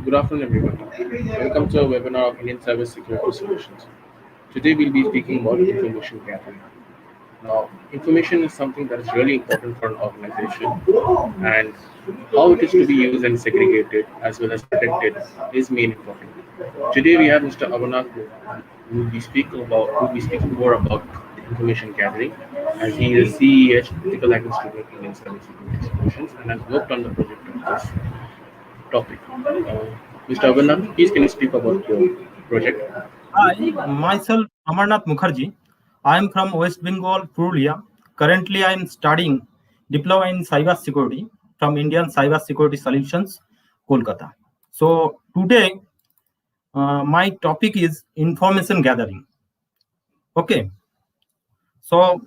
Good afternoon, everyone. Welcome to our webinar of Indian Cyber Security Solutions. Today, we'll be speaking about information gathering. Now, information is something that is really important for an organization, and how it is to be used and segregated as well as protected is main important. Today, we have Mr. Amar Nath Mukherjee, who will be speaking more about information gathering, as he is CEH Ethical Hacking Student of Indian Cyber Security Solutions and has worked on the project of this topic. Mr. Avannath, please can you speak about your project? Hi, myself Amar Nath Mukherjee. I am from West Bengal, Purulia. Currently, I am studying Diploma in Cyber Security from Indian Cyber Security Solutions, Kolkata. So today, my topic is information gathering. Okay. So,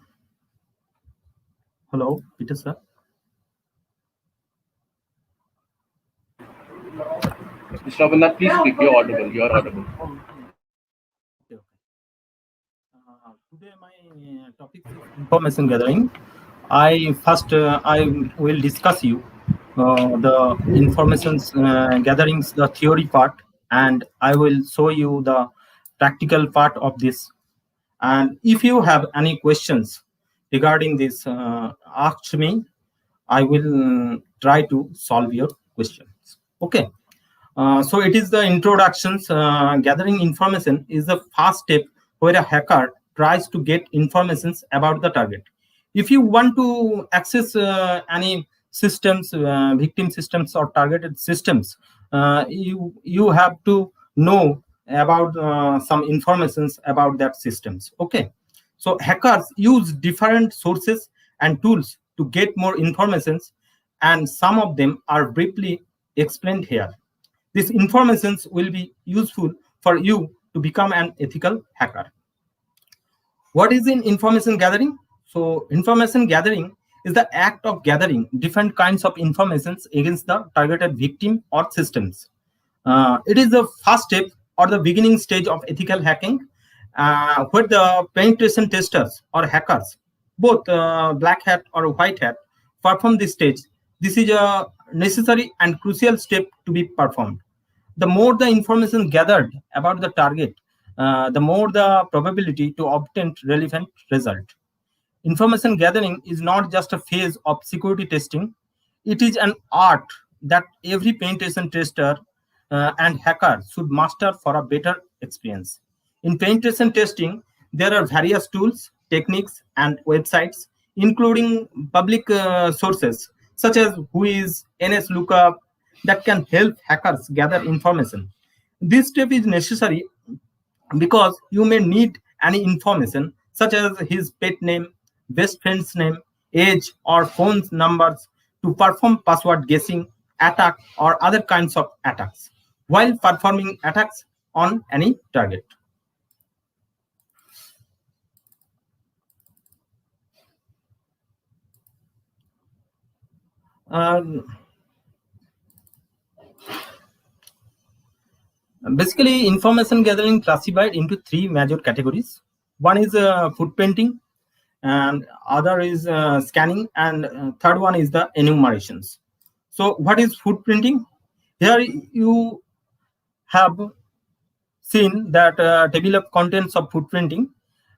hello, Peter sir. Mr. Avannath, please speak. You're audible. You're audible. Okay. Today, my topic is information gathering. I will discuss you the information gatherings, the theory part, and I will show you the practical part of this. And if you have any questions regarding this, ask me. I will try to solve your questions. Okay. So it is the introductions. Gathering information is the first step where a hacker tries to get information about the target. If you want to access any systems, victim systems or targeted systems, you have to know about some informations about that systems. Okay, so hackers use different sources and tools to get more informations, and some of them are briefly explained here. These informations will be useful for you to become an ethical hacker. What is in information gathering? So information gathering is the act of gathering different kinds of informations against the targeted victim or systems. It is the first step or the beginning stage of ethical hacking, where the penetration testers or hackers, both black hat or white hat, perform this stage. This is a necessary and crucial step to be performed. The more the information gathered about the target, the more the probability to obtain relevant result. Information gathering is not just a phase of security testing. It is an art that every penetration tester and hacker should master for a better experience. In penetration testing, there are various tools, techniques, and websites, including public sources such as Whois, NSLookup, that can help hackers gather information. This step is necessary because you may need any information such as his pet name, best friend's name, age, or phone numbers to perform password guessing, attack, or other kinds of attacks while performing attacks on any target. Basically, information gathering classified into three major categories. One is footprinting, and other is scanning, and third one is the enumerations. So what is footprinting? Here you have seen that table of contents of footprinting.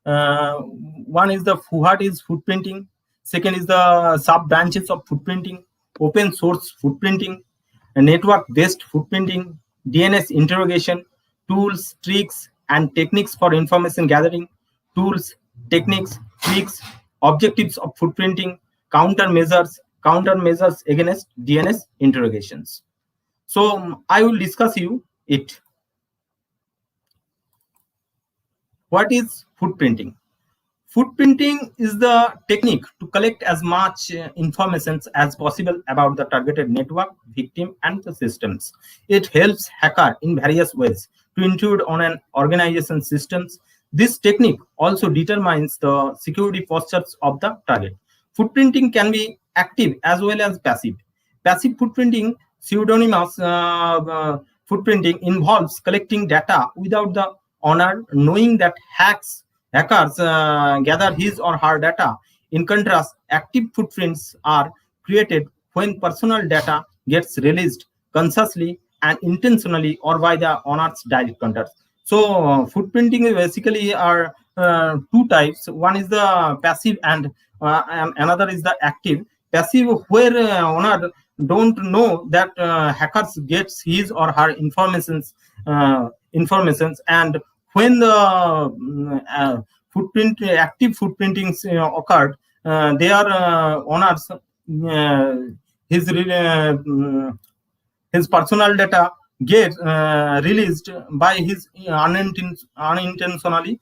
One is what is footprinting. Second is the sub branches of footprinting, open source footprinting, network-based footprinting, DNS interrogation, tools, tricks, and techniques for information gathering, tools, techniques, tricks, objectives of footprinting, countermeasures against DNS interrogations. So I will discuss you it. What is footprinting? Footprinting is the technique to collect as much information as possible about the targeted network, victim, and the systems. It helps hacker in various ways to intrude on an organization systems. This technique also determines the security postures of the target. Footprinting can be active as well as passive. Passive footprinting, pseudonymous footprinting, involves collecting data without the owner knowing that hackers gather his or her data. In contrast, active footprints are created when personal data gets released consciously and intentionally or by the owner's direct contact. So footprinting is basically are two types. One is the passive and another is the active. Passive, where owner don't know that hackers gets his or her informations, and when the active footprintings occurred, their owners his his personal data get released by his unintentionally.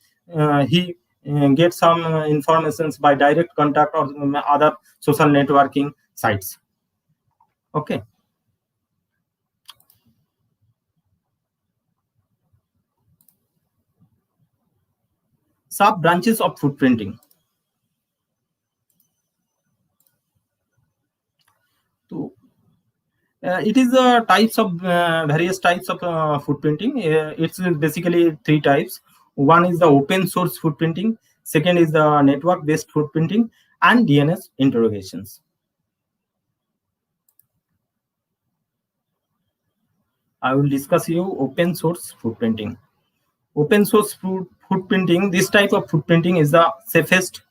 He gets some informations by direct contact or other social networking sites. Okay. Sub branches of footprinting. So it is types of various types of footprinting. It's basically three types. One is the open source footprinting, second is the network based footprinting, and DNS interrogations. I will discuss you open source footprinting. Open source footprinting, this type of footprinting is the safest,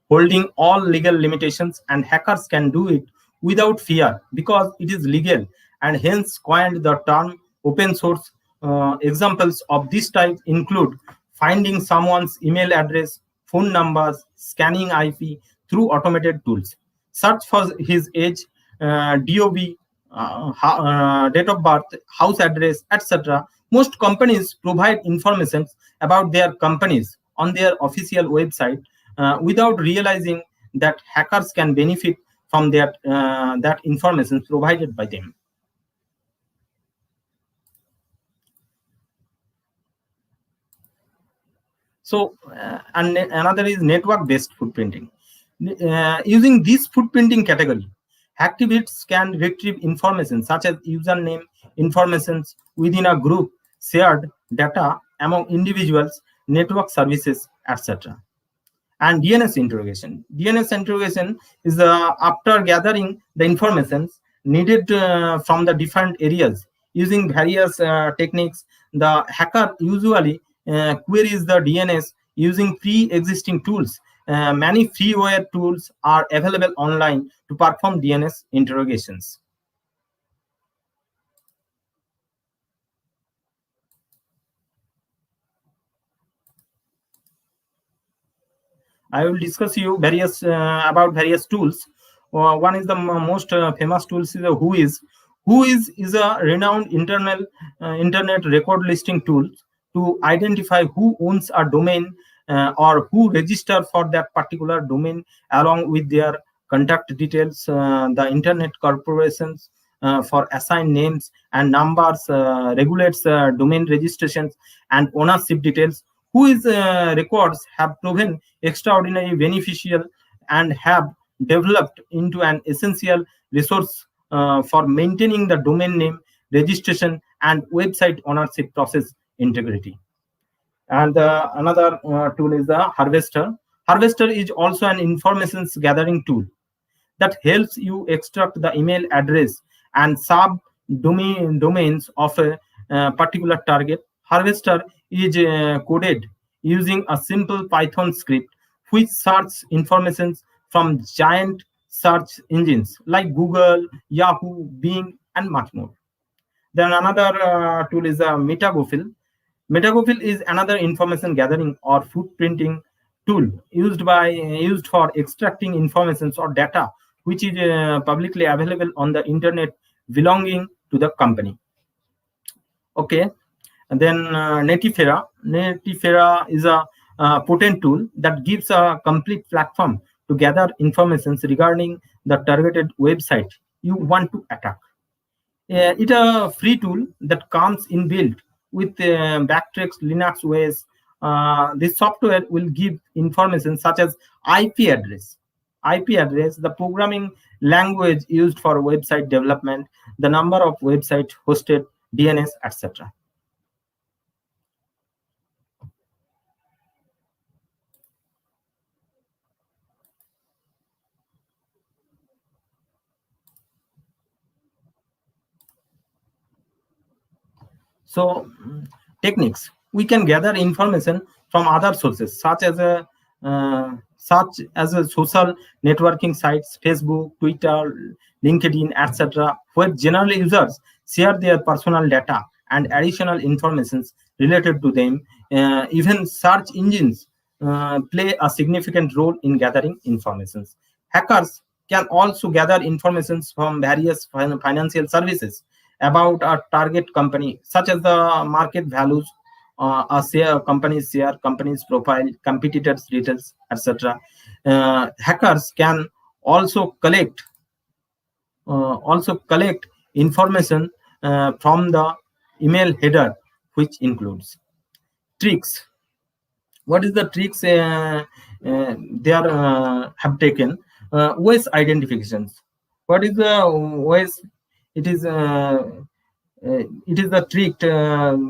holding all legal limitations, and hackers can do it without fear because it is legal, and hence coined the term open source. Examples of this type include finding someone's email address, phone numbers, scanning IP through automated tools, search for his age, DOB, date of birth, house address, etc. Most companies provide information about their companies on their official website without realizing that hackers can benefit from that information provided by them. So, and another is network-based footprinting. Using this footprinting category, activists can retrieve information such as username informations within a group, shared data among individuals, network services, etc. And DNS interrogation. DNS interrogation is after gathering the information needed from the different areas using various techniques. The hacker usually queries the DNS using pre-existing tools. Many freeware tools are available online to perform DNS interrogations. I will discuss you various about various tools. One is the most famous tools is Whois. Whois is a renowned internet record listing tool to identify who owns a domain or who registered for that particular domain along with their contact details. The internet corporations for assigned names and numbers regulates domain registrations and ownership details. Whois records have proven extraordinarily beneficial and have developed into an essential resource for maintaining the domain name registration and website ownership process integrity. And another tool is the Harvester. Harvester is also an information gathering tool that helps you extract the email address and sub domains of a particular target. Harvester is coded using a simple Python script which searches information from giant search engines like Google, Yahoo, Bing, and much more. Then another tool is Metagofil. Metagofil is another information gathering or footprinting tool used for extracting information or data which is publicly available on the internet belonging to the company. Okay, and then Netifera. Netifera is a potent tool that gives a complete platform to gather information regarding the targeted website you want to attack. It's a free tool that comes inbuilt with Backtracks Linux OS. This software will give information such as IP address, the programming language used for website development, the number of website hosted, DNS, etc. So techniques, we can gather information from other sources such as social networking sites, Facebook, Twitter, LinkedIn, etc., where general users share their personal data and additional informations related to them. Even search engines play a significant role in gathering information. Hackers can also gather information from various financial services about a target company, such as the market values, company's share, company's profile, competitors' details, etc. Hackers can also collect information from the email header, which includes tricks. What is the tricks they are have taken? Waste identifications. What is the waste? It is the trick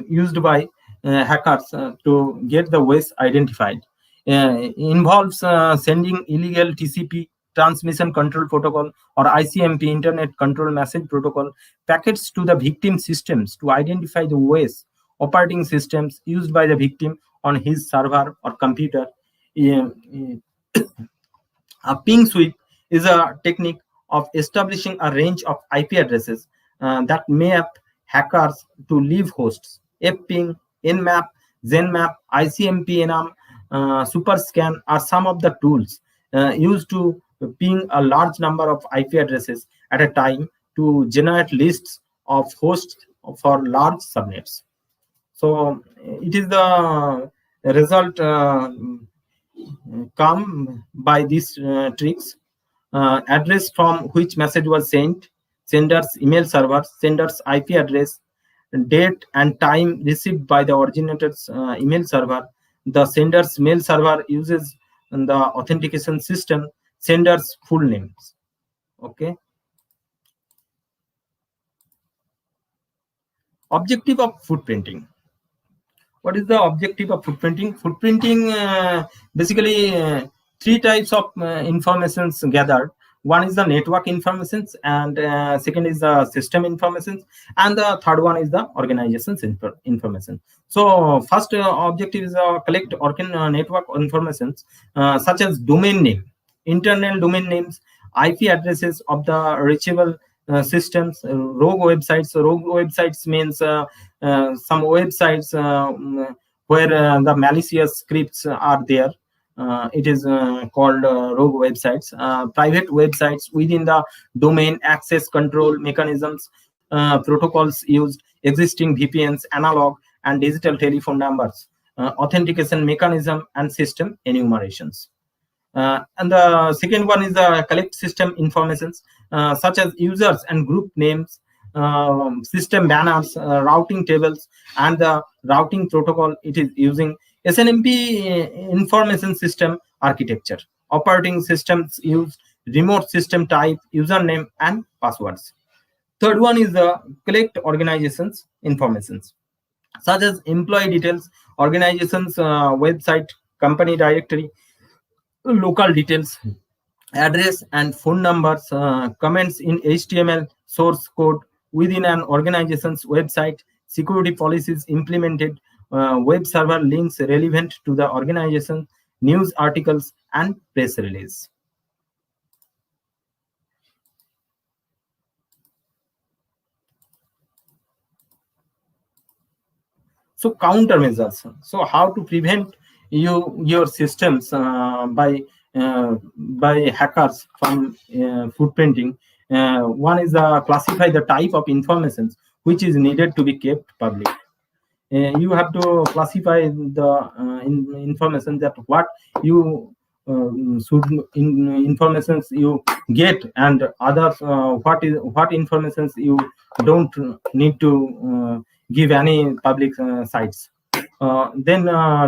used by hackers to get the waste identified. Involves sending illegal TCP, transmission control protocol, or ICMP, internet control message protocol, packets to the victim systems to identify the waste operating systems used by the victim on his server or computer. A ping sweep is a technique of establishing a range of IP addresses that map hackers to live hosts. Fping, Nmap, ZenMap, ICMP, Enum, Superscan are some of the tools used to ping a large number of IP addresses at a time to generate lists of hosts for large subnets. So it is the result come by these tricks. Address from which message was sent, sender's email server, sender's IP address, date and time received by the originator's email server. The sender's mail server uses the authentication system, sender's full names. Okay. Objective of footprinting. What is the objective of footprinting? Footprinting basically three types of informations gathered. One is the network informations, and second is the system informations, and the third one is the organization's information. So first objective is collect network informations such as domain name, internal domain names, IP addresses of the reachable systems, rogue websites. So rogue websites means some websites where the malicious scripts are there. It is called rogue websites. Private websites within the domain, access control mechanisms, protocols used, existing VPNs, analog and digital telephone numbers, authentication mechanism, and system enumerations. And the second one is the collect system informations such as users and group names, system banners, routing tables, and the routing protocol it is using. SNMP information system architecture. Operating systems use remote system type, username, and passwords. Third one is the collect organizations informations such as employee details, organizations website, company directory, local details, address and phone numbers, comments in HTML source code within an organization's website, security policies implemented, web server links relevant to the organization, news articles, and press release. So countermeasures. So how to prevent your systems by hackers from footprinting? One is classify the type of information which is needed to be kept public. You have to classify the information that what you informations you get, and others what informations you don't need to give any public sites. Then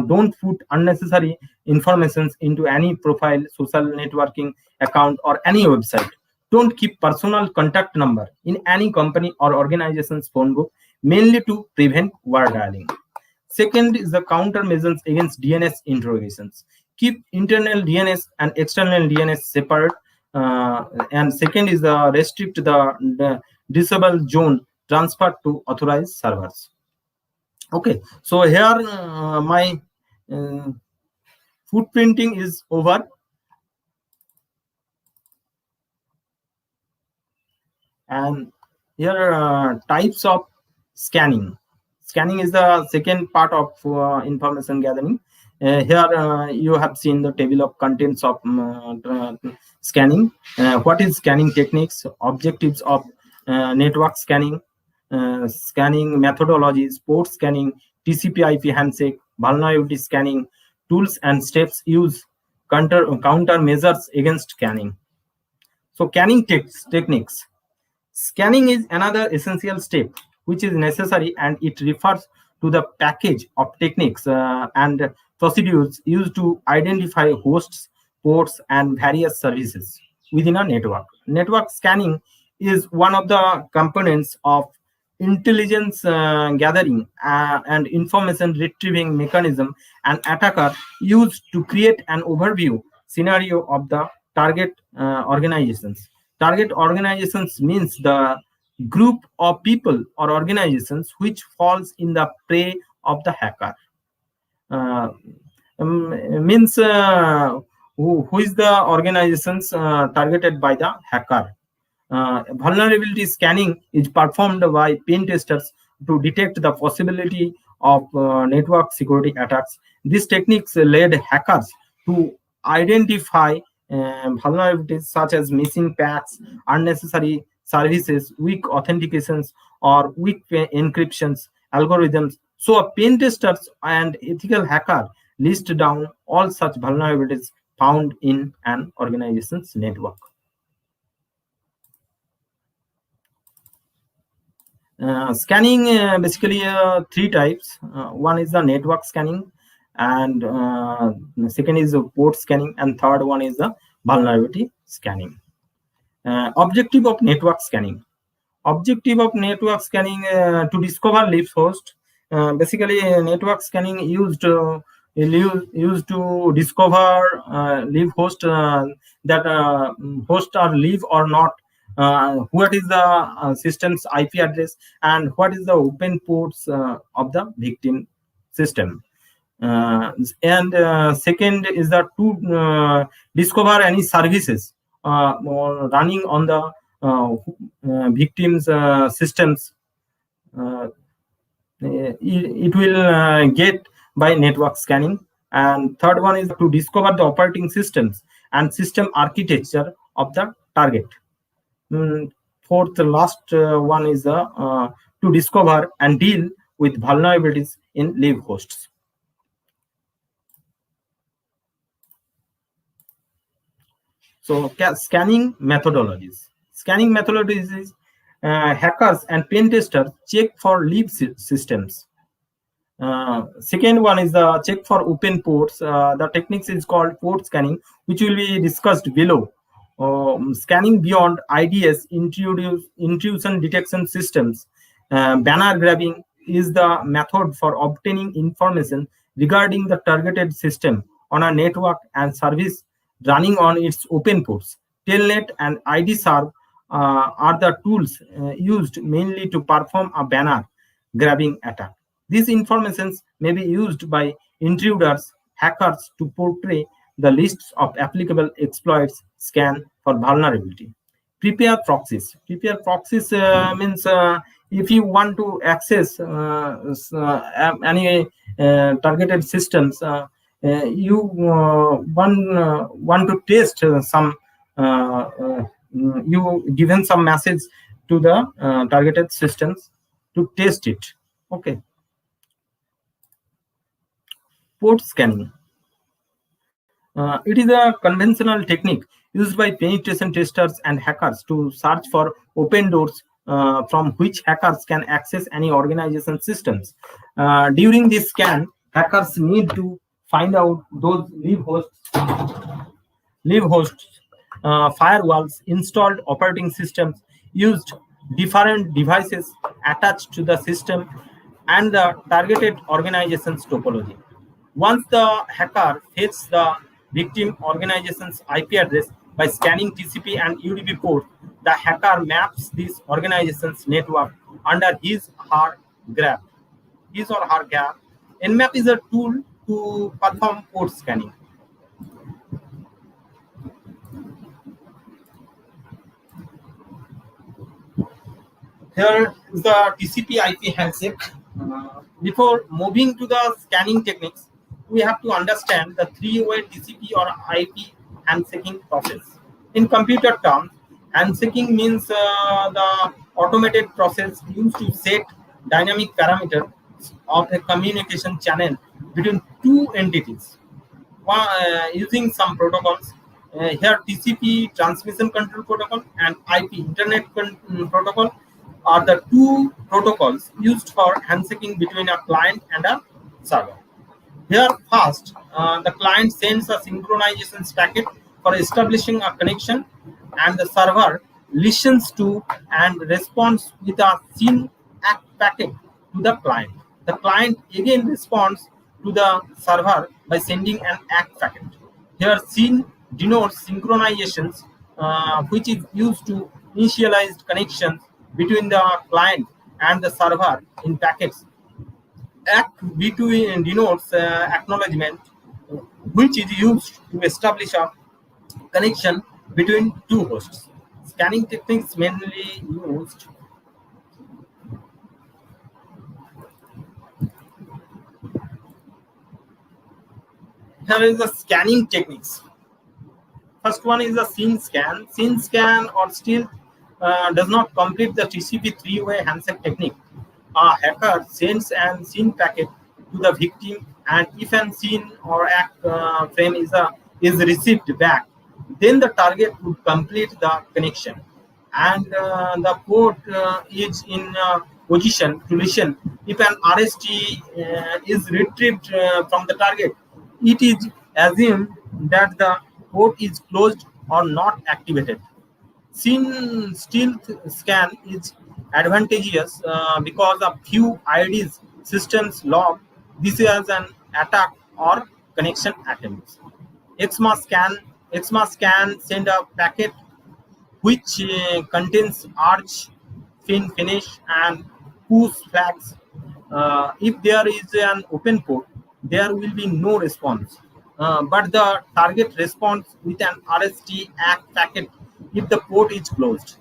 don't put unnecessary informations into any profile, social networking account, or any website. Don't keep personal contact number in any company or organization's phone book, mainly to prevent wire dialing. Second is the countermeasures against DNS interrogations. Keep internal DNS and external DNS separate. And second is the restrict the disable zone transfer to authorized servers. Okay, so here my footprinting is over, and here types of scanning. Scanning is the second part of information gathering. Here you have seen the table of contents of scanning. What is scanning techniques, objectives of network scanning, scanning methodologies, port scanning, TCP/IP handshake, vulnerability scanning, tools and steps used, counter measures against scanning. So scanning techniques. Scanning is another essential step which is necessary, and it refers to the package of techniques and procedures used to identify hosts, ports, and various services within a network. Network scanning is one of the components of intelligence gathering and information retrieving mechanism an attacker used to create an overview scenario of the target organizations. Target organizations means the group of people or organizations which falls in the prey of the hacker. Uh, Means who is the organizations targeted by the hacker. Vulnerability scanning is performed by pen testers to detect the possibility of network security attacks. These techniques led hackers to identify vulnerabilities such as missing paths, unnecessary services, weak authentications, or weak encryptions algorithms. So, a pen testers and ethical hacker list down all such vulnerabilities found in an organization's network. Scanning basically three types. One is the network scanning, and the second is the port scanning, and third one is the vulnerability scanning. Objective of network scanning. Objective of network scanning to discover leaf host. Basically, network scanning used to discover leaf host that host are leave or not. What is the system's IP address, and what is the open ports of the victim system. And second is that to discover any services or running on the victims systems. It will get by network scanning. And third one is to discover the operating systems and system architecture of the target. Fourth, last one is to discover and deal with vulnerabilities in leaf hosts. So scanning methodologies. Scanning methodologies is hackers and pen testers check for leaf systems. Second one is the check for open ports. The techniques is called port scanning, which will be discussed below. Scanning beyond IDS, intrusion detection systems. Banner grabbing is the method for obtaining information regarding the targeted system on a network and service running on its open ports. Telnet and ID serve are the tools used mainly to perform a banner grabbing attack. These informations may be used by intruders, hackers to portray the lists of applicable exploits scan for vulnerability. Prepare proxies. Prepare proxies means if you want to access any targeted systems, you want to test some you given some message to the targeted systems to test it. Okay. Port scanning. It is a conventional technique used by penetration testers and hackers to search for open doors from which hackers can access any organization systems. During this scan, hackers need to find out those leave hosts, firewalls, installed operating systems, used different devices attached to the system, and the targeted organization's topology. Once the hacker hits the victim organization's IP address by scanning TCP and UDP port, the hacker maps this organization's network under his or her graph. his or her gap. Nmap is a tool to perform port scanning. Here is the TCP/IP handshake. Before moving to the scanning techniques, we have to understand the three-way TCP or IP handshaking process. In computer terms, handshaking means the automated process used to set dynamic parameters of a communication channel between two entities using some protocols. Here, TCP transmission control protocol and IP internet protocol are the two protocols used for handshaking between a client and a server. Here, first, the client sends a synchronization packet for establishing a connection, and the server listens to and responds with a SYN ACK packet to the client. The client again responds to the server by sending an ACK packet. Here, SYN denotes synchronizations, which is used to initialize connections between the client and the server in packets. Act B2 denotes acknowledgement, which is used to establish a connection between two hosts. Scanning techniques mainly used. Here is the scanning techniques. First one is the SYN scan. SYN scan or still does not complete the TCP three-way handshake technique. A hacker sends an SYN packet to the victim, and if an SYN or ACK frame is received back, then the target would complete the connection, and the port is in position to listen. If an RST is retrieved from the target, it is assumed that the port is closed or not activated. SYN stealth scan is advantageous because of few IDs systems log this as an attack or connection attempt. XMA scan send a packet which contains arch, fin finish, and push flags. If there is an open port, there will be no response. But the target responds with an RST ACK packet if the port is closed.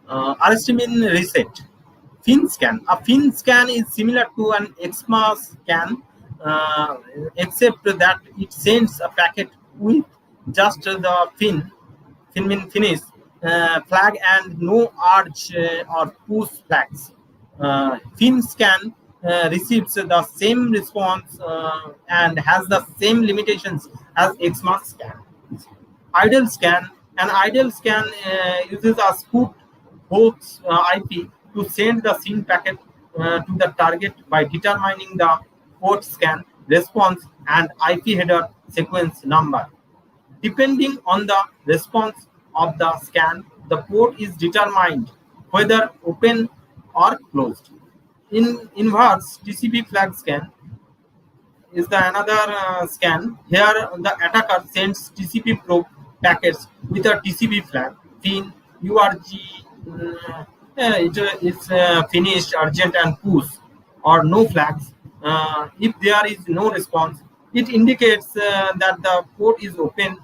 RST means reset. Fin scan. A fin scan is similar to an XMA scan, except that it sends a packet with just the fin mean finish flag and no arch or push flags. Fin scan receives the same response and has the same limitations as XMA scan. Idle scan. An idle scan uses a spoofed host IP to send the SYN packet to the target by determining the port scan response and IP header sequence number. Depending on the response of the scan, the port is determined whether open or closed. In inverse TCP flag scan is the another scan. Here the attacker sends TCP probe packets with a TCP flag, fin, URG, it's finished, urgent, and push, or no flags. If there is no response, it indicates that the port is open.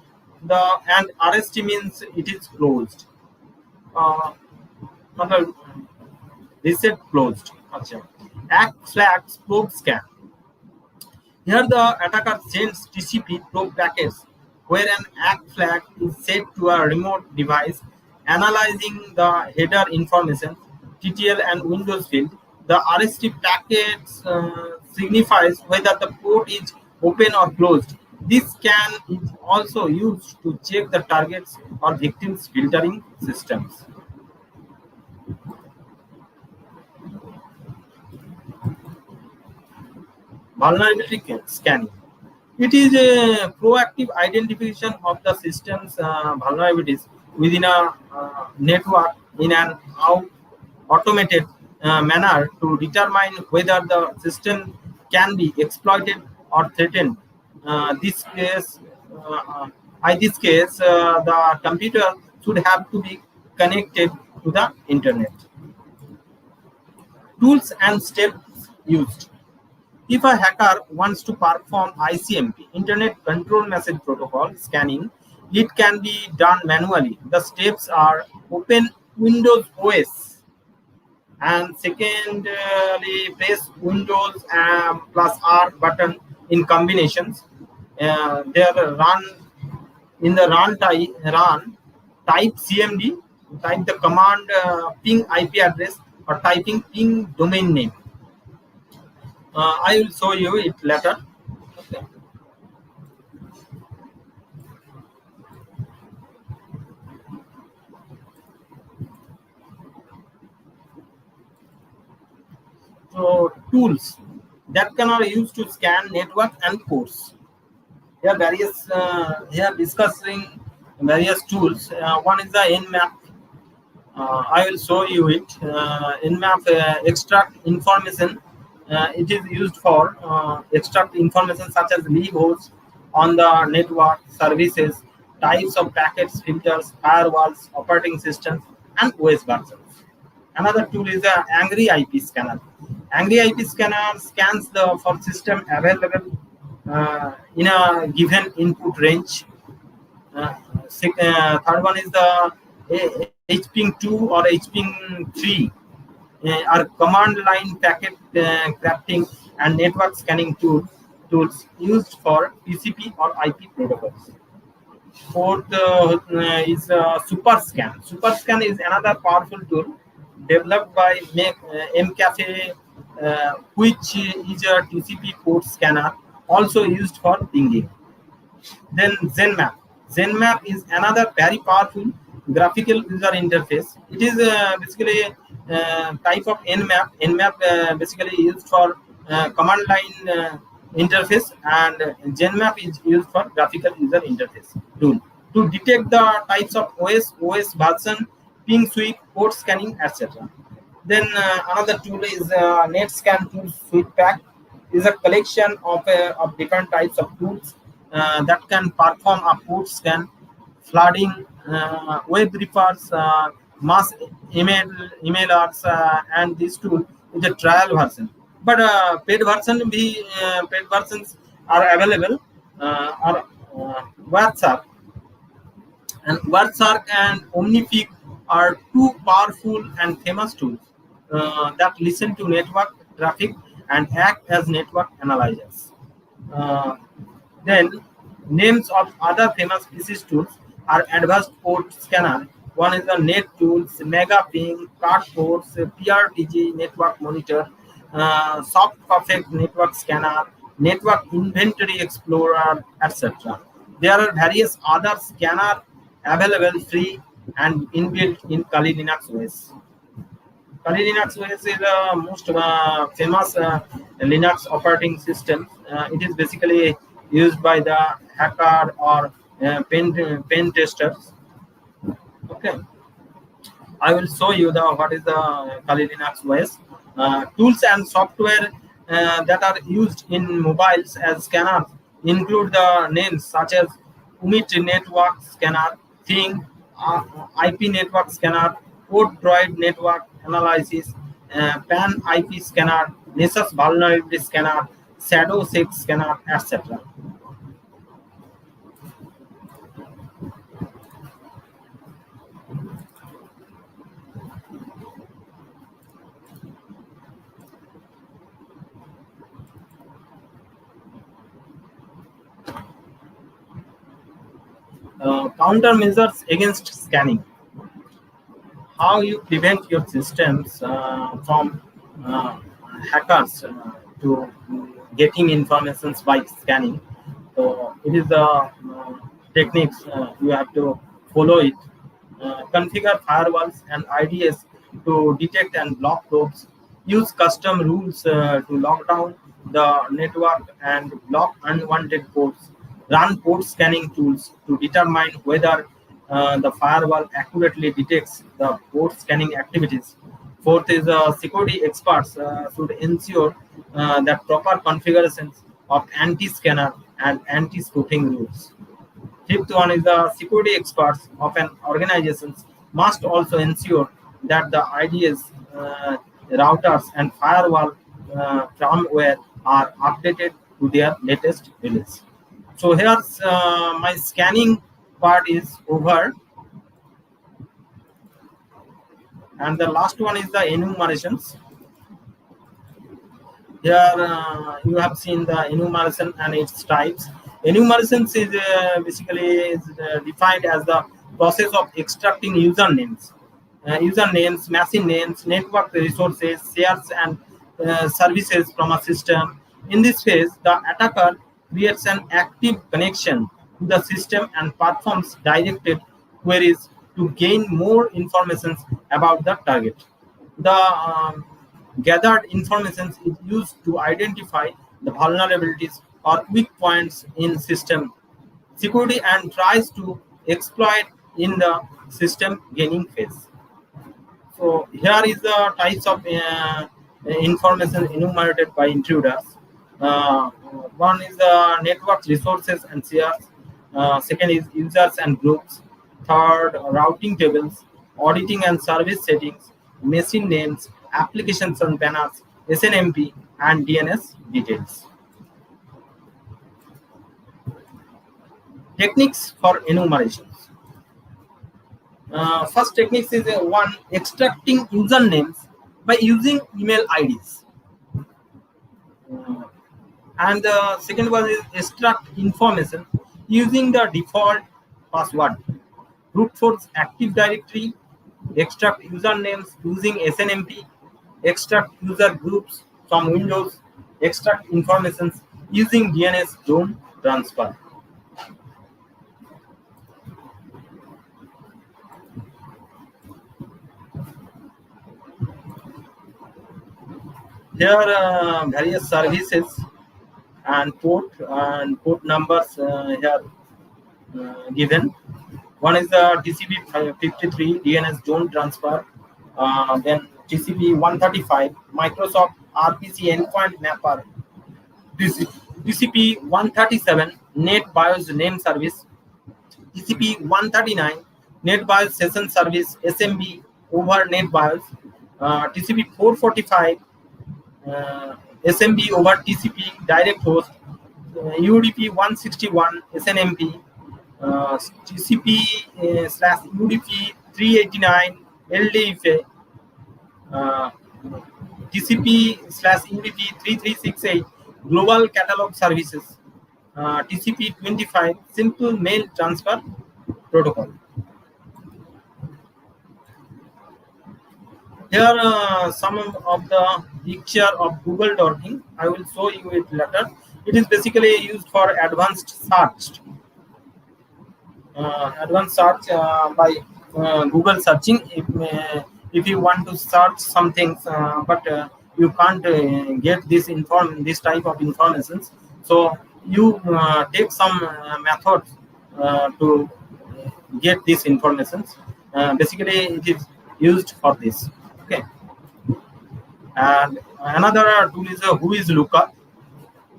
And RST means it is closed. Reset closed. ACK flags probe scan. Here the attacker sends TCP probe packets where an ACK flag is set to a remote device, analyzing the header information, TTL and Windows field. The RST packets signifies whether the port is open or closed. This scan is also used to check the targets or victims filtering systems. Vulnerability scanning. It is a proactive identification of the system's vulnerabilities within a network in an automated manner to determine whether the system can be exploited or threatened. This case, the computer should have to be connected to the internet. Tools and steps used. If a hacker wants to perform ICMP, Internet Control Message Protocol scanning, it can be done manually. The steps are: open Windows OS, and secondly, press Windows plus R button in combinations. There run in the type CMD, type the command ping IP address or typing ping domain name. I will show you it later. Okay. So tools that can are used to scan network and ports. Here discussing various tools. One is the Nmap. I will show you it. Nmap extract information. It is used for extract information such as leave hosts on the network, services, types of packets, filters, firewalls, operating systems, and OS versions. Another tool is the Angry IP scanner. Angry IP scanner scans the for system available in a given input range. Third one is the HPing2 or HPing3 are command line packet crafting and network scanning tools used for TCP or IP protocols. Fourth is SuperScan. SuperScan is another powerful tool developed by MCAFE, which is a TCP port scanner, also used for pinging. Then ZenMap. ZenMap is another very powerful graphical user interface. It is basically a type of Nmap. Nmap basically used for command line interface, and ZenMap is used for graphical user interface tool to detect the types of OS version, ping sweep, port scanning, etc. Then another tool is NetScan tool suite pack. Is a collection of different types of tools that can perform a port scan, flooding, web refers, mass emailers, and this tool is a trial version. But paid versions are available. Are WhatsApp and WhatsApp and Omnific are two powerful and famous tools that listen to network traffic and act as network analyzers. Uh, then names of other famous PCs tools are Advanced Port Scanner. One is the Net Tools, Mega Ping, Card Ports, PRTG Network Monitor, Soft Perfect Network Scanner, Network Inventory Explorer, etc. There are various other scanners available free and inbuilt in Kali Linux OS. Kali Linux OS is the most famous Linux operating system. It is basically used by the hacker or pen testers. Okay, I will show you the what is the Kali Linux OS. Tools and software that are used in mobiles as scanners include the names such as Umit Network Scanner, Thing, IP Network Scanner, Port Droid Network Analysis, Pan IP Scanner, Nessus Vulnerability Scanner, Shadow 6 Scanner, etc. Countermeasures against scanning. How you prevent your systems from hackers to getting informations by scanning. So it is the techniques you have to follow it. Configure firewalls and IDS to detect and block probes. Use custom rules to lock down the network and block unwanted ports. Run port scanning tools to determine whether the firewall accurately detects the port scanning activities. Fourth is security experts should ensure that proper configurations of anti-scanner and anti-spoofing rules. Fifth one is the security experts of an organization must also ensure that the IDS, routers, and firewall firmware are updated to their latest release. So here's my scanning part is over, and the last one is the enumerations. Here you have seen the enumeration and its types. Enumerations is defined as the process of extracting usernames, machine names, network resources, shares, and services from a system. In this phase, the attacker creates an active connection to the system and performs directed queries to gain more information about the target. The gathered information is used to identify the vulnerabilities or weak points in system security and tries to exploit in the system gaining phase. So here is the types of information enumerated by intruders. One is the network resources and shares. Second is users and groups. Third, routing tables, auditing and service settings, machine names, applications and banners, SNMP, and DNS details. Techniques for enumerations. First techniques is one, extracting usernames by using email IDs. And the second one is extract information using the default password. Brute force Active Directory, extract usernames using SNMP, extract user groups from Windows, extract information using DNS zone transfer. There are various services and port numbers here given. One is the TCP53 DNS zone transfer, then TCP 135 Microsoft RPC endpoint mapper, TCP 137 NetBIOS name service, TCP 139 NetBIOS session service SMB over NetBIOS, TCP 445 SMB over TCP direct host, UDP 161 SNMP, TCP / UDP 389 LDFA, TCP / UDP 3368 Global Catalog Services, TCP 25 Simple Mail Transfer Protocol. Here are some of the picture of Google docking. I will show you it later. It is basically used for advanced search. By Google searching. If you want to search some things, but you can't get this type of information, so you take some methods to get this information. Basically, it is used for this. Okay. And another tool is Whois Lookup.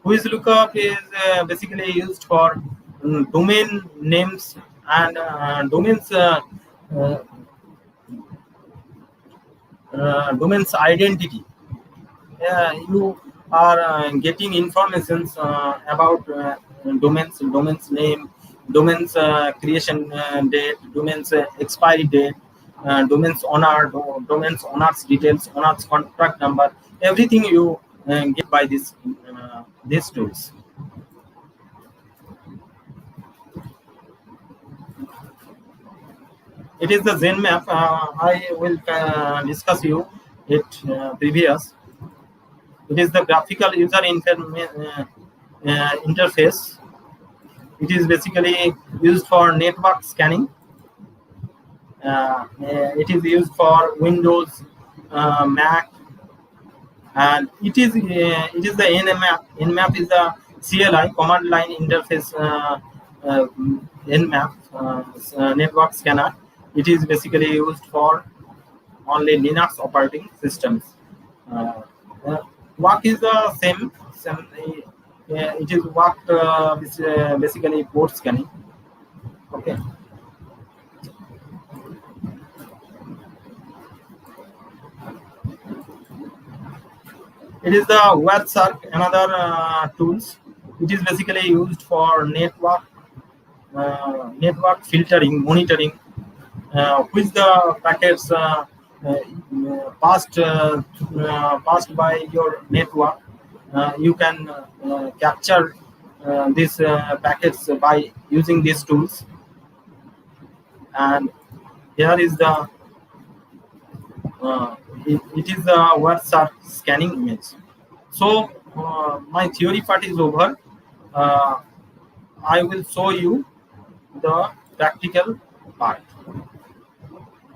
Whois Lookup is basically used for domain names and domains domain's identity. You are getting information about domain's name, domain's creation date, domain's expiry date, domain's owner's details, owner's contract number. Everything you get by these tools. It is the ZenMap. I will discuss you it previous. It is the graphical user interface. It is basically used for network scanning. It is used for Windows, Mac, and it is the Nmap. Nmap is the CLI command line interface. Nmap network scanner. It is basically used for only Linux operating systems. Work is the same. It is work basically port scanning. Okay. It is the web search, another tools. It is basically used for network filtering, monitoring, which the packets passed by your network. You can capture these packets by using these tools. And here is the it is the web search scanning image. So my theory part is over. Uh, I will show you the practical part.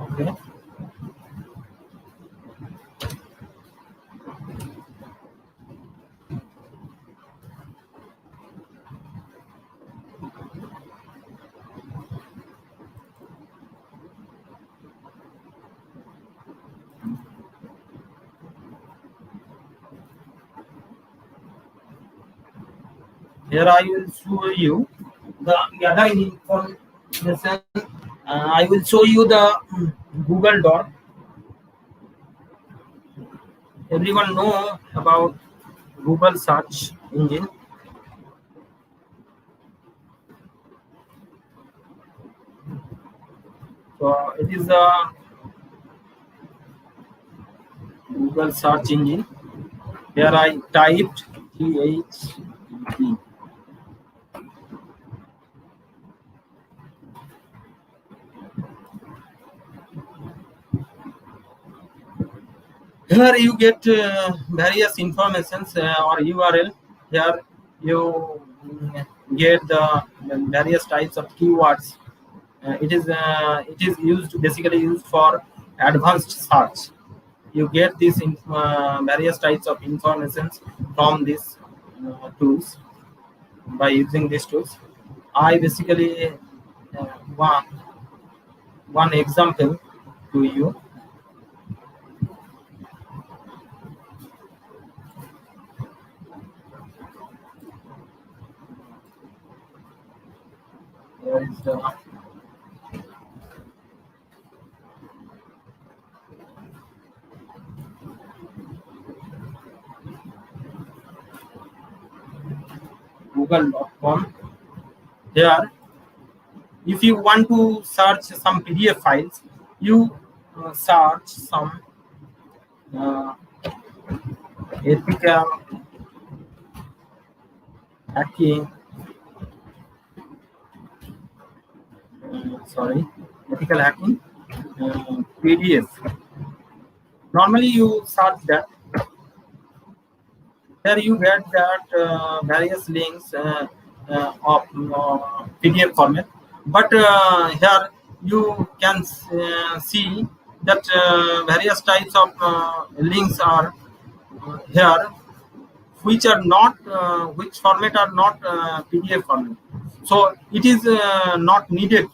Okay. Here I will show you the gathering information. I will show you the Google Doc. Everyone know about Google search engine. So it is a Google search engine. Here I typed THP. Here you get various informations or URL. Here you get the various types of keywords. It is used basically used for advanced search. You get these various types of informations from these tools by using these tools. I basically uh, one one example to you. Here is the google.com. Here, if you want to search some PDF files, you search some uh, ethical hacking. Sorry, ethical hacking PDF. Normally, you search that. Here you get that various links of PDF format, but here you can see that various types of links are here, which are not which format are not PDF format. So it is not needed.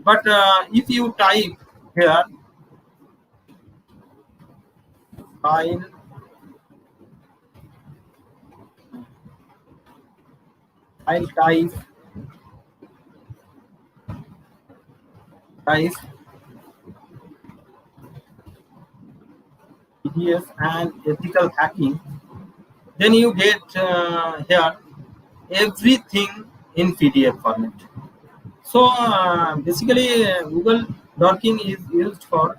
But if you type here file file type PDF and ethical hacking, then you get here everything in PDF format. So basically, Google Docking is used for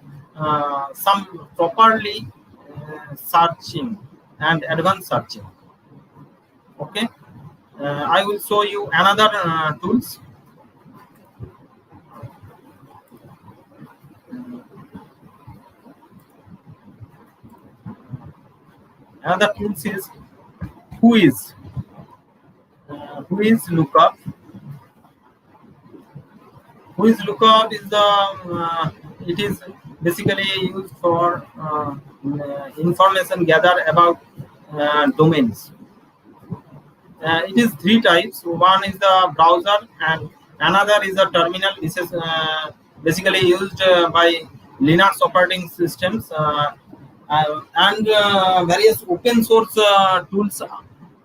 some properly searching and advanced searching. Okay, I will show you another tools. Another tools is who is lookup. Who is lookup is the it is basically used for information gathered about domains. It is three types. One is the browser, and another is the terminal. This is basically used by Linux operating systems, and various open source tools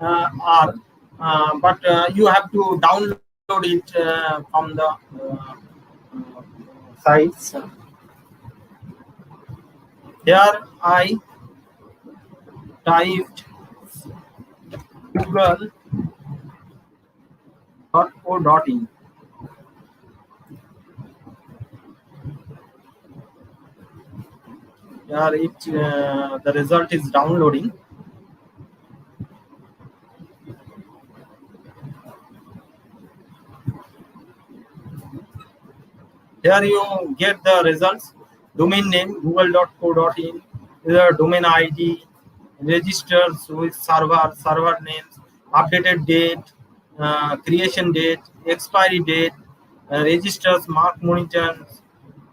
are, but you have to download it from the sites. Here I typed google.co.in. Here the result is downloading. Here you get the results. Domain name google.co.in, the domain ID, registers with server names, updated date, creation date, expiry date, registers, mark monitors,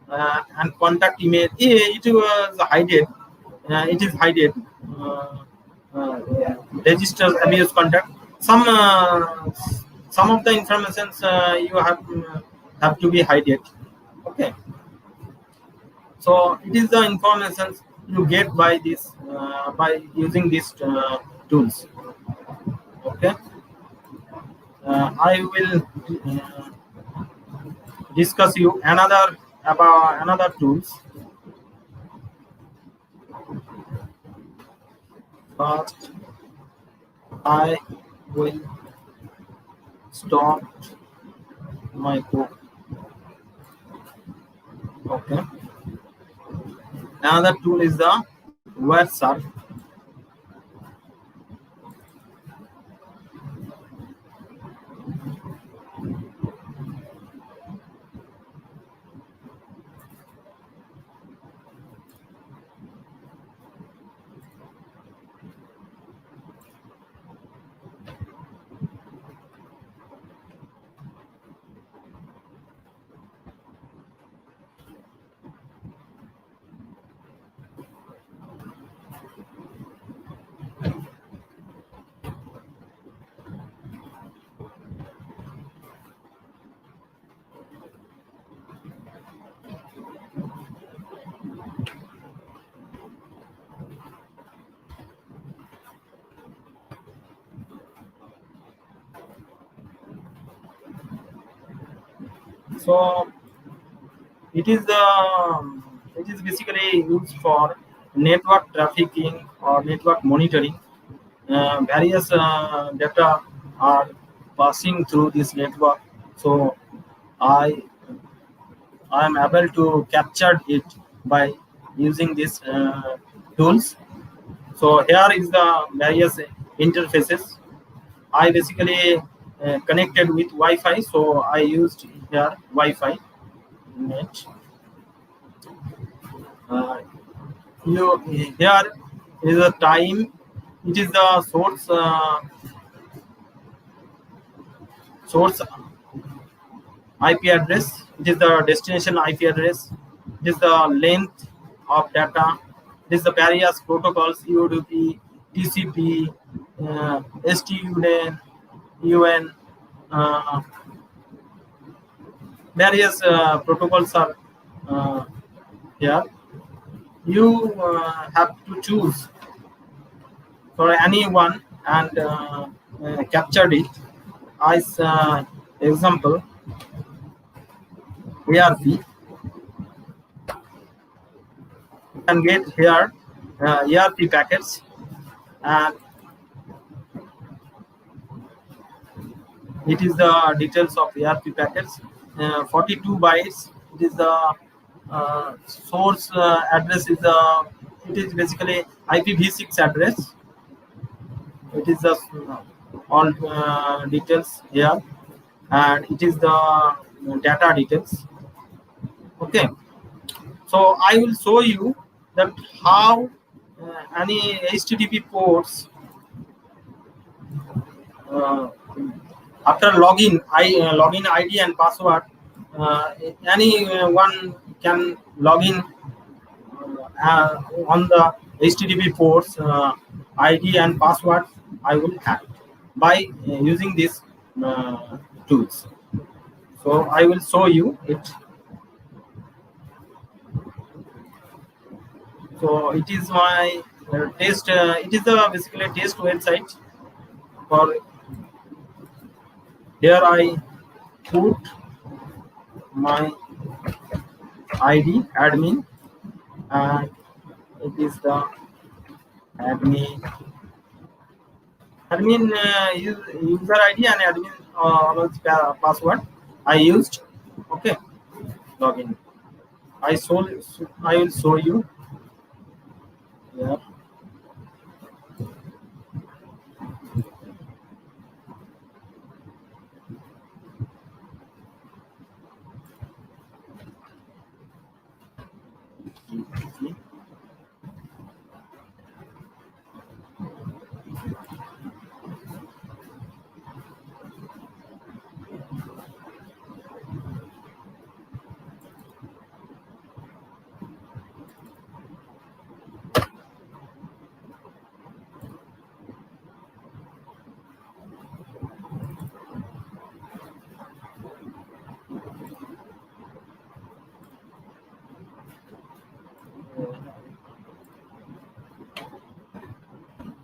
and contact email. It was hidden. It is hidden. Uh, Registers, abuse contact. Some of the informations you have to be hidden. Okay. So it is the information you get by this by using these tools. Okay, I will discuss you another about another tools. First, I will stop my code. Okay. Another tool is the web search. So it is basically used for network trafficking or network monitoring. Various data are passing through this network, so I I am able to capture it by using these tools. So here is the various interfaces. I basically connected with Wi-Fi, so I used here Wi-Fi net. Uh, you here is the time. It is the source IP address. It is the destination IP address. It is the length of data. It is the various protocols UDP, TCP, STUN, UN. Uh, Various protocols are uh, here. You have to choose for any one and capture it. As example, ARP. You can get here ARP packets, and it is the details of ARP packets. 42 bytes. It is the source address is it is basically IPv6 address. It is the all details here, and it is the data details. Okay, so I will show you that how any HTTP ports uh, after login login ID and password, anyone can log in on the HTTP ports ID and password I will have by using these tools. So I will show you it. So it is my test. It is basically a test website. For here I put my ID admin, and it is the Admin user ID and admin password I used. Okay, login. I will show you. Yeah.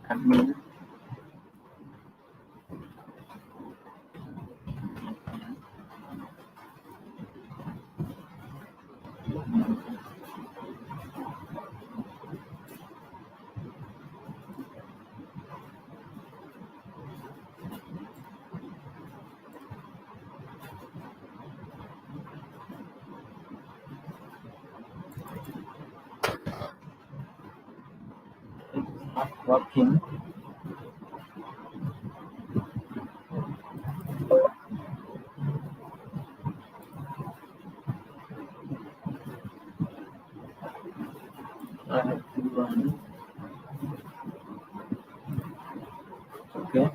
Admin. Not working. I have to run. Okay.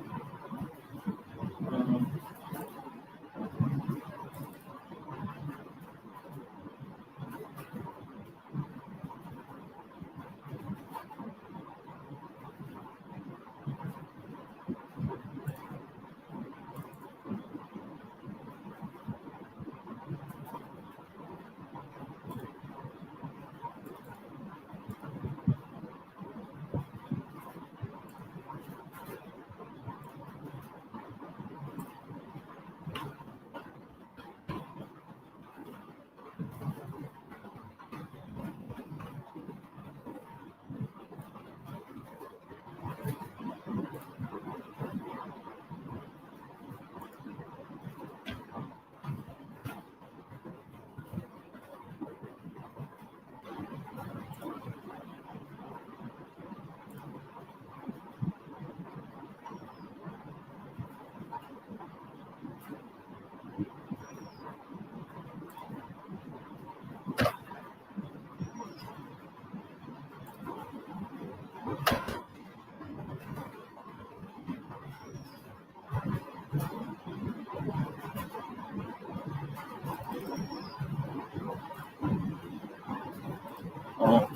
Oh.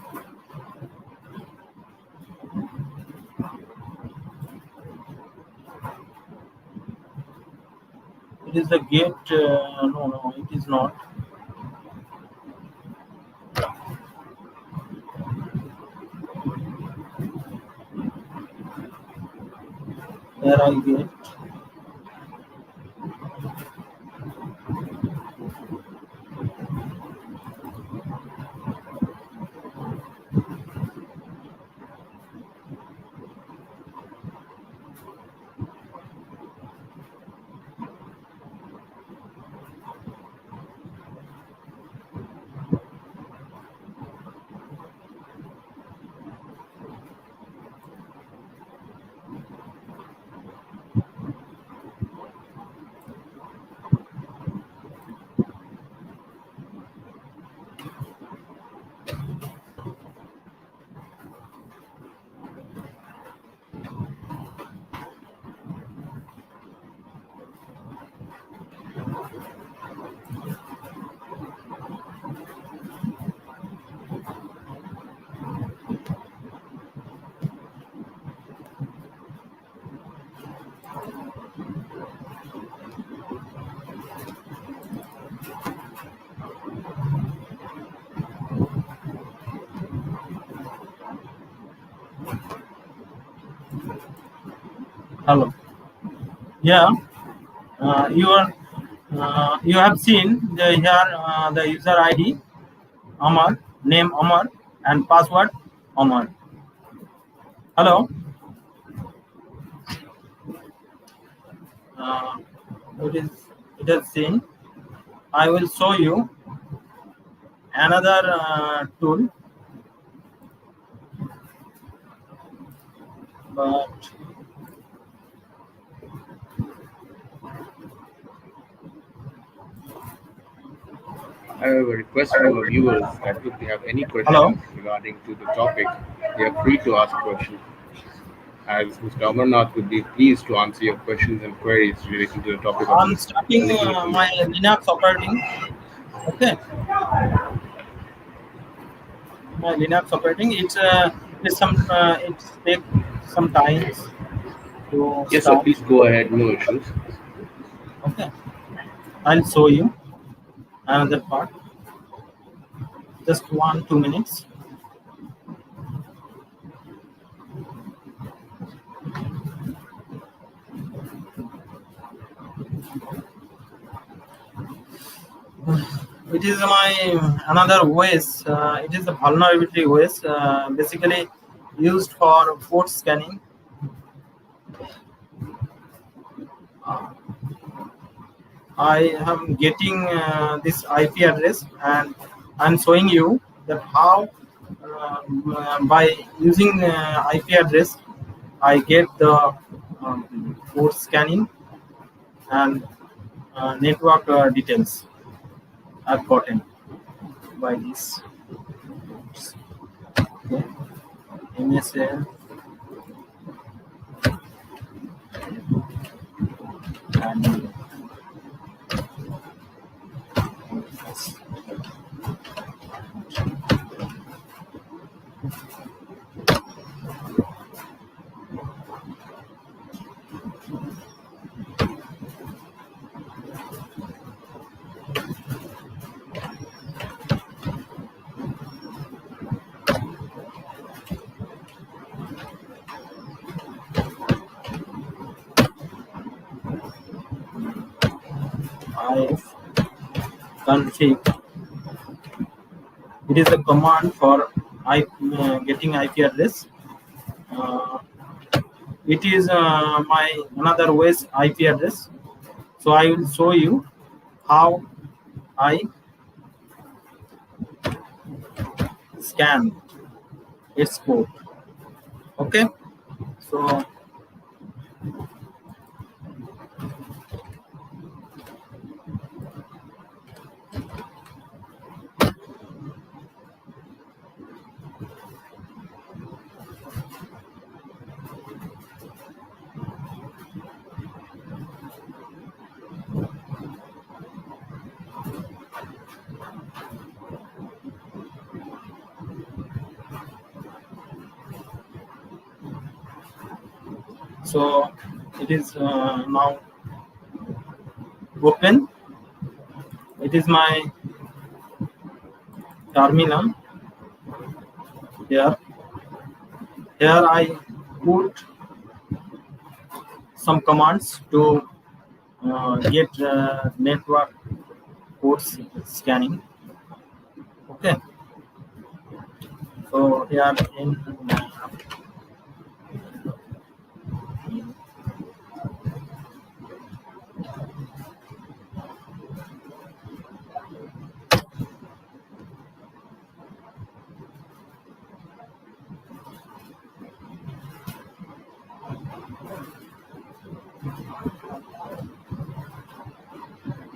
It is the gate. No, it is not. Where I get. Hello. Yeah. You have seen the user ID Amar, name Amar, and password Amar. Hello. Uh, it is seen. I will show you another tool, but I have a request from our viewers that if they have any hello. questions regarding to the topic, they are free to ask questions. As Mr. Amar Nath would be pleased to answer your questions and queries relating to the topic of I'm starting legal my information. Linux operating. Okay, my Linux operating. It's some it take some times to Yes, sir, start. please go ahead, no issues. Okay, I'll show you another part. Just 1 2 minutes. It is my another OS. It is a vulnerability OS, basically used for port scanning. I am getting this IP address, and I'm showing you that how by using IP address I get the port scanning and network details I've gotten by this. Okay. MSL and I config. It is a command for getting IP address. Uh, it is my another OS IP address. So I will show you how I scan its port. Okay. So it is now open. It is my terminal here. Here I put some commands to get network port scanning. Okay. So here in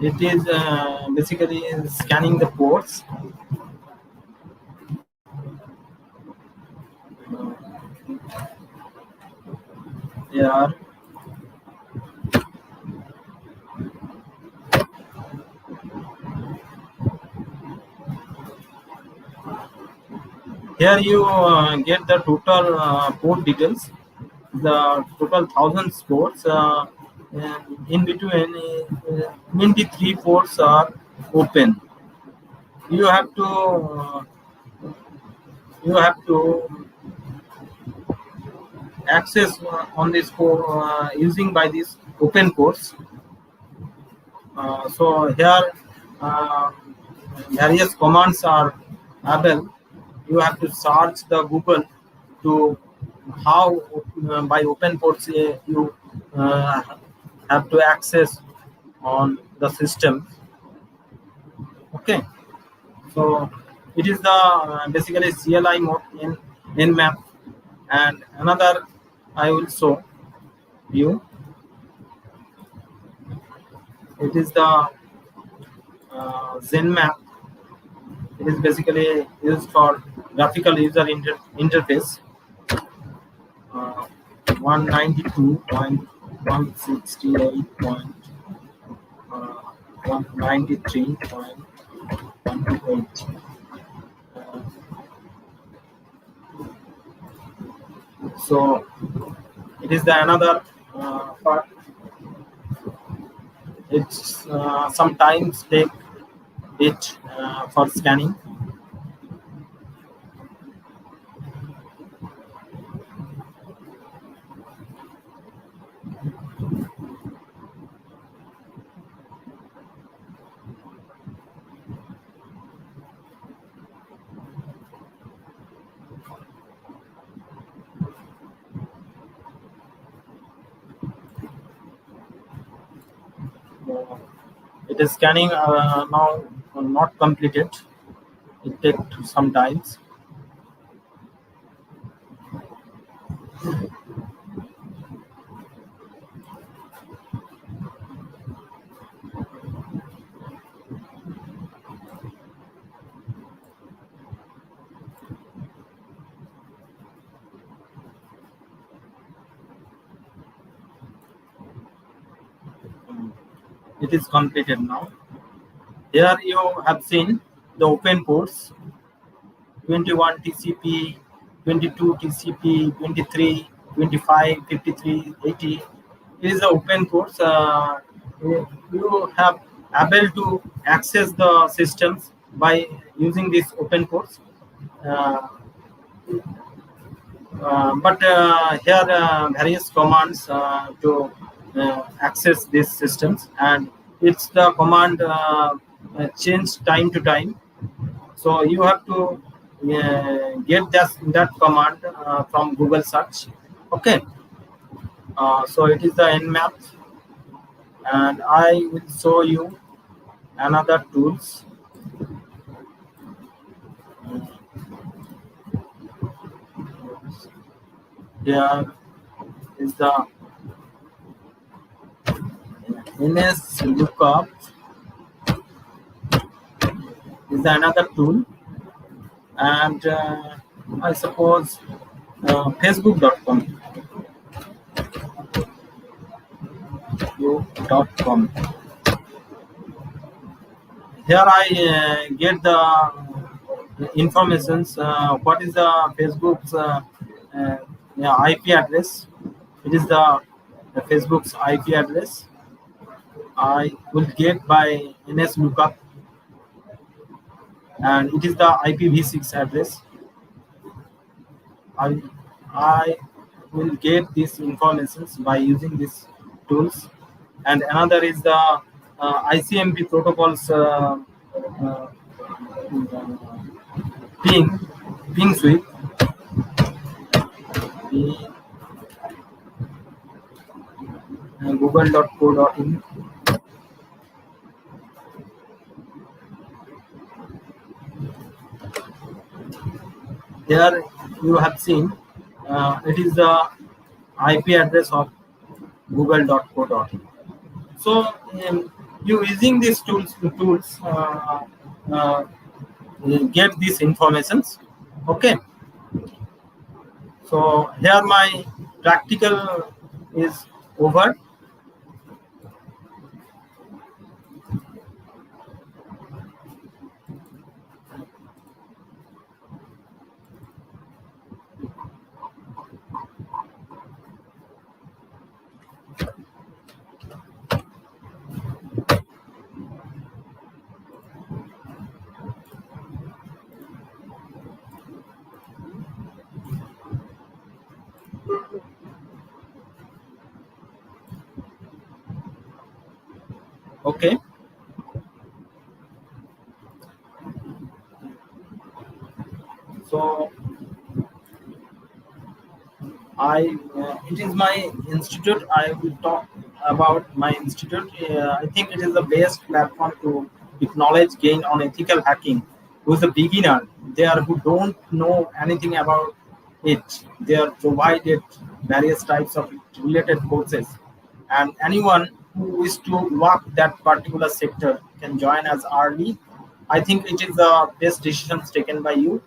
it is basically scanning the ports. Here here you get the total port details, the total thousands ports. In between, 23 ports are open. You have to access on this port using by these open ports. So here uh, various commands are available. You have to search the Google to how by open ports you uh, have to access on the system. Okay, so it is the basically CLI mode in Nmap, and another I will show you. It is the ZenMap. It is basically used for graphical user interface. 192.168.193.128. So it is the another part. It's sometimes take it for scanning. It is scanning now, not completed. It takes some times. It is completed now. Here you have seen the open ports: 21 TCP, 22 TCP, 23, 25, 53, 80. It is the open ports. You have able to access the systems by using these open ports. Uh, but here various commands to access these systems, and it's the command change time to time. So you have to get that command from Google search. Okay, so it is the Nmap, and I will show you another tools. Here is the NS lookup. Is another tool, and I suppose Facebook.com. You.com. Here I get the informations. What is the Facebook's yeah, IP address? It is the Facebook's IP address. I will get by NS lookup, and it is the IPv6 address. I will get these informations by using these tools. And another is the ICMP protocols uh, ping ping sweep. Google.co.in. Here you have seen it is the IP address of google.co.in. So you using these tools uh, get these informations. Okay. So here my practical is over. Okay. So it is my institute. I will talk about my institute. I think it is the best platform to acknowledge gain on ethical hacking. Who's a beginner there who don't know anything about it? They are provided various types of related courses, and anyone who is to work that particular sector can join as early. I think it is the best decisions taken by you.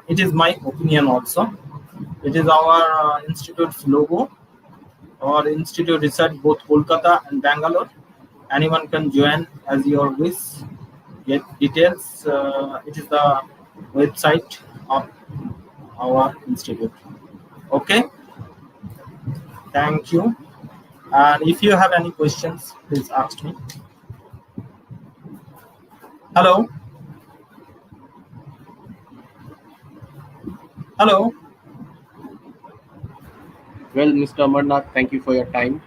It is my opinion also. It is our institute's logo. Our institute resides both Kolkata and Bangalore. Anyone can join as your wish. Get details. It is the website of our institute. Okay. Thank you. And if you have any questions, please ask me. Hello. Hello. Well, Mr. Amar Nath, thank you for your time.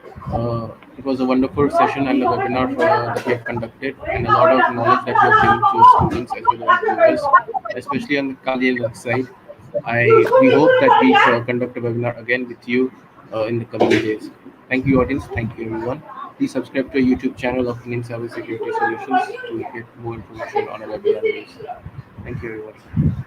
It was a wonderful session and a webinar that we have conducted, and a lot of knowledge that you have given to students as well as viewers, especially on the Kali side. We hope that we conduct a webinar again with you in the coming days. Thank you, audience. Thank you, everyone. Please subscribe to our YouTube channel of Indian Cyber Security Solutions to get more information on our webinar news. Thank you, everyone.